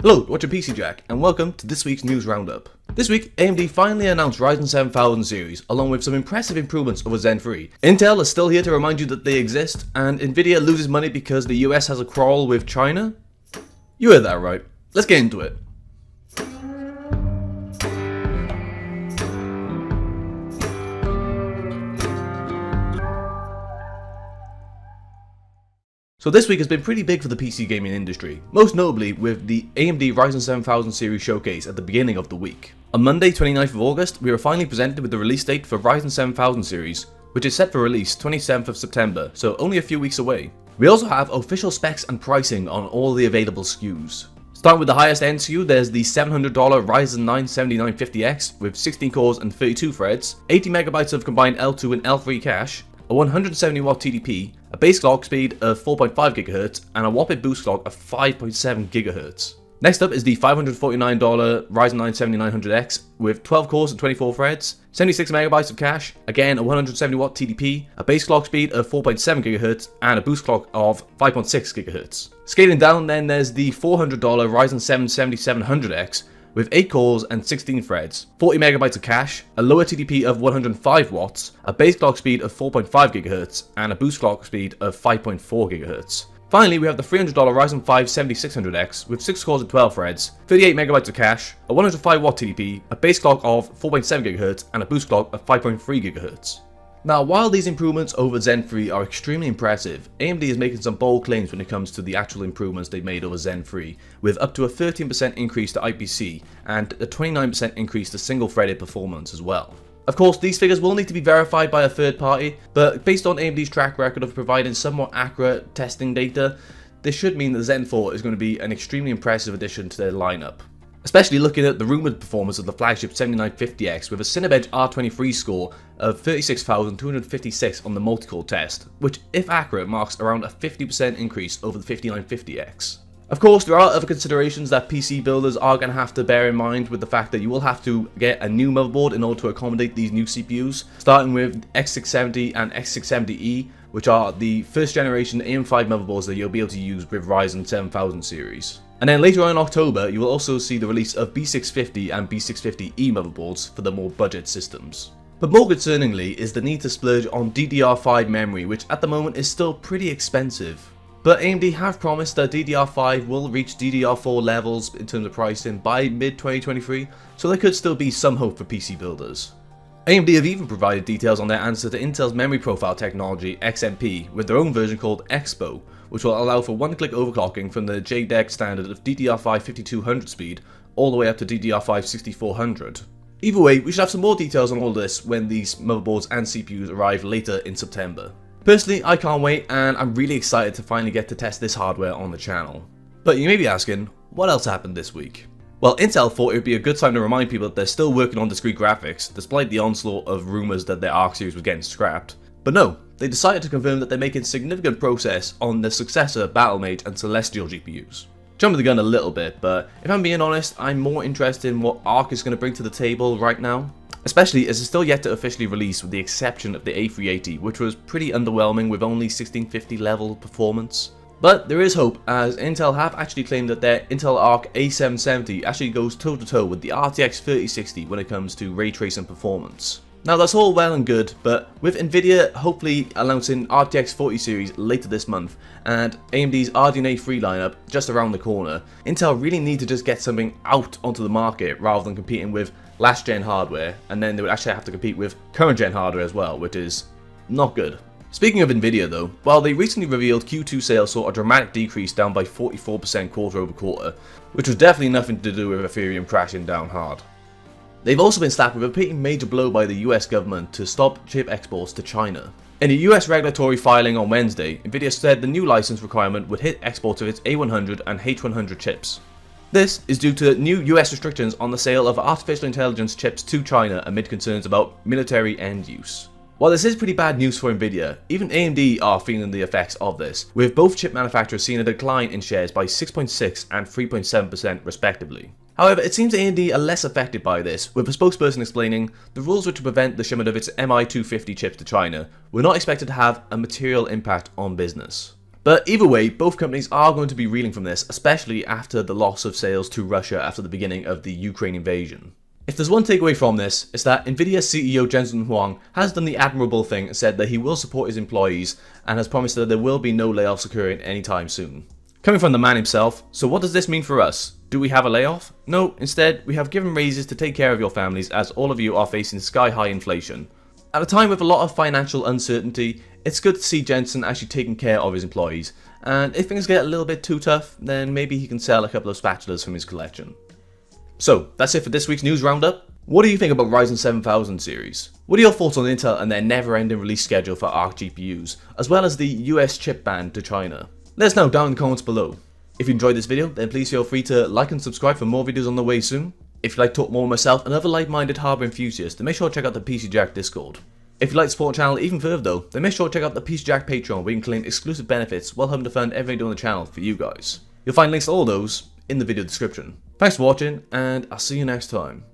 Hello, watch your PC Jack, and welcome to this week's news roundup. This week, AMD finally announced Ryzen 7000 series, along with some impressive improvements over Zen 3. Intel is still here to remind you that they exist, and Nvidia loses money because the US has a quarrel with China? You heard that right. Let's get into it. So this week has been pretty big for the PC gaming industry, most notably with the AMD Ryzen 7000 series showcase at the beginning of the week. On Monday 29th of August, we were finally presented with the release date for Ryzen 7000 series, which is set for release 27th of September, so only a few weeks away. We also have official specs and pricing on all the available SKUs. Starting with the highest end SKU, there's the $700 Ryzen 9 7950X with 16 cores and 32 threads, 80 MB of combined L2 and L3 cache, a 170 watt TDP, a base clock speed of 4.5 GHz, and a whopping boost clock of 5.7 GHz. Next up is the $549 Ryzen 9 7900X with 12 cores and 24 threads, 76 MB of cache, again a 170 watt TDP, a base clock speed of 4.7 GHz, and a boost clock of 5.6 GHz. Scaling down then there's the $400 Ryzen 7 7700X with 8 cores and 16 threads, 40 MB of cache, a lower TDP of 105 watts, a base clock speed of 4.5 GHz, and a boost clock speed of 5.4 GHz. Finally, we have the $300 Ryzen 5 7600X with 6 cores and 12 threads, 38 MB of cache, a 105 watt TDP, a base clock of 4.7 GHz, and a boost clock of 5.3 GHz. Now, while these improvements over Zen 3 are extremely impressive, AMD is making some bold claims when it comes to the actual improvements they've made over Zen 3, with up to a 13% increase to IPC and a 29% increase to single-threaded performance as well. Of course, these figures will need to be verified by a third party, but based on AMD's track record of providing somewhat accurate testing data, this should mean that Zen 4 is going to be an extremely impressive addition to their lineup. Especially looking at the rumoured performance of the flagship 7950X with a Cinebench R23 score of 36,256 on the multi-core test, which if accurate marks around a 50% increase over the 5950X. Of course, there are other considerations that PC builders are going to have to bear in mind, with the fact that you will have to get a new motherboard in order to accommodate these new CPUs, starting with X670 and X670E, which are the first generation AM5 motherboards that you'll be able to use with Ryzen 7000 series. And then later on in October, you will also see the release of B650 and B650E motherboards for the more budget systems. But more concerningly is the need to splurge on DDR5 memory, which at the moment is still pretty expensive. But AMD have promised that DDR5 will reach DDR4 levels in terms of pricing by mid-2023, so there could still be some hope for PC builders. AMD have even provided details on their answer to Intel's memory profile technology XMP with their own version called Expo, which will allow for one-click overclocking from the JEDEC standard of DDR5 5200 speed all the way up to DDR5 6400. Either way, we should have some more details on all this when these motherboards and CPUs arrive later in September. Personally, I can't wait, and I'm really excited to finally get to test this hardware on the channel. But you may be asking, what else happened this week? Well, Intel thought it would be a good time to remind people that they're still working on discrete graphics, despite the onslaught of rumours that their Arc series was getting scrapped. But no, they decided to confirm that they're making significant progress on the successor Battlemage and Celestial GPUs. Jumping the gun a little bit, but if I'm being honest, I'm more interested in what Arc is going to bring to the table right now. Especially as it's still yet to officially release, with the exception of the A380, which was pretty underwhelming with only 1650 level performance. But there is hope, as Intel have actually claimed that their Intel Arc A770 actually goes toe-to-toe with the RTX 3060 when it comes to ray tracing performance. Now that's all well and good, but with Nvidia hopefully announcing RTX 40 series later this month and AMD's RDNA 3 lineup just around the corner, Intel really need to just get something out onto the market rather than competing with last gen hardware, and then they would actually have to compete with current gen hardware as well, which is not good. Speaking of Nvidia though, while they recently revealed Q2 sales saw a dramatic decrease down by 44% quarter over quarter, which was definitely nothing to do with Ethereum crashing down hard. They've also been slapped with a pretty major blow by the US government to stop chip exports to China. In a US regulatory filing on Wednesday, Nvidia said the new license requirement would hit exports of its A100 and H100 chips. This is due to new US restrictions on the sale of artificial intelligence chips to China amid concerns about military end use. While this is pretty bad news for Nvidia, even AMD are feeling the effects of this, with both chip manufacturers seeing a decline in shares by 6.6% and 3.7% respectively. However, it seems AMD are less affected by this, with a spokesperson explaining the rules which prevent the shipment of its MI250 chips to China were not expected to have a material impact on business. But either way, both companies are going to be reeling from this, especially after the loss of sales to Russia after the beginning of the Ukraine invasion. If there's one takeaway from this, it's that Nvidia CEO Jensen Huang has done the admirable thing and said that he will support his employees and has promised that there will be no layoffs occurring anytime soon. Coming from the man himself, so what does this mean for us? Do we have a layoff? No, instead we have given raises to take care of your families as all of you are facing sky-high inflation. At a time with a lot of financial uncertainty, it's good to see Jensen actually taking care of his employees, and if things get a little bit too tough, then maybe he can sell a couple of spatulas from his collection. So, that's it for this week's news roundup. What do you think about Ryzen 7000 series? What are your thoughts on Intel and their never-ending release schedule for ARC GPUs, as well as the US chip ban to China? Let us know down in the comments below. If you enjoyed this video, then please feel free to like and subscribe for more videos on the way soon. If you'd like to talk more with myself and other like-minded hardware enthusiasts, then make sure to check out the PC Jack Discord. If you'd like to support the channel even further though, then make sure to check out the PC Jack Patreon where you can claim exclusive benefits while helping to fund everything on the channel for you guys. You'll find links to all those in the video description. Thanks for watching, and I'll see you next time.